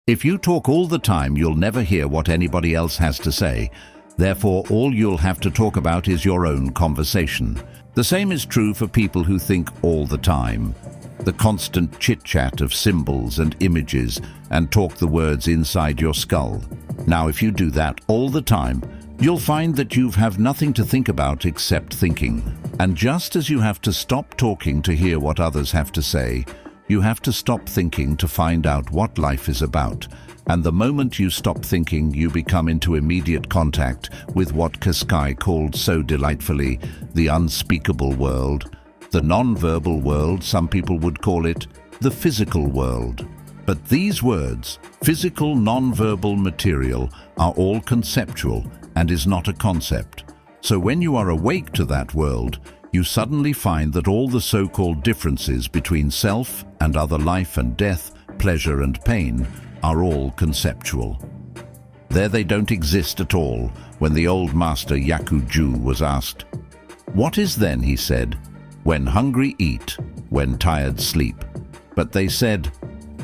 If you talk all the time, you'll never hear what anybody else has to say. Therefore, all you'll have to talk about is your own conversation. The same is true for people who think all the time. The constant chit-chat of symbols and images and talk the words inside your skull. Now, if you do that all the time, you'll find that you have nothing to think about except thinking. And just as you have to stop talking to hear what others have to say, you have to stop thinking to find out what life is about. And the moment you stop thinking, you become into immediate contact with what Cascai called so delightfully the unspeakable world, the non-verbal world. Some people would call it the physical world. But these words, physical, non-verbal material, are all conceptual and is not a concept. So when you are awake to that world, you suddenly find that all the so-called differences between self and other, life and death, pleasure and pain, are all conceptual. There they don't exist at all. When the old master Yakuju was asked, "What is then?" he said, "When hungry eat, when tired sleep." But they said,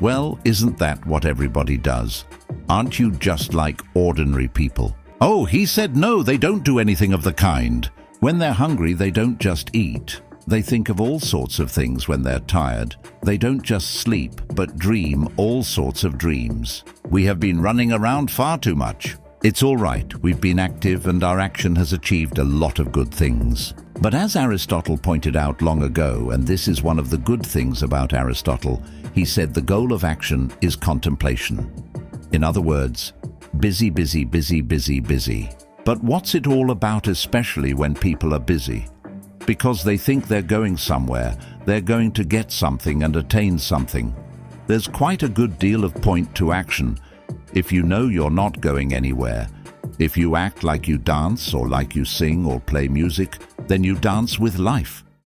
"Well, isn't that what everybody does? Aren't you just like ordinary people?" Oh, he said, no, they don't do anything of the kind. When they're hungry, they don't just eat. They think of all sorts of things when they're tired. They don't just sleep, but dream all sorts of dreams. We have been running around far too much. It's all right, we've been active and our action has achieved a lot of good things. But as Aristotle pointed out long ago, and this is one of the good things about Aristotle, he said the goal of action is contemplation. In other words, busy, busy, busy, busy, busy. But what's it all about, especially when people are busy? Because they think they're going somewhere, they're going to get something and attain something. There's quite a good deal of point to action. If you know you're not going anywhere, if you act like you dance or like you sing or play music, then you dance with life.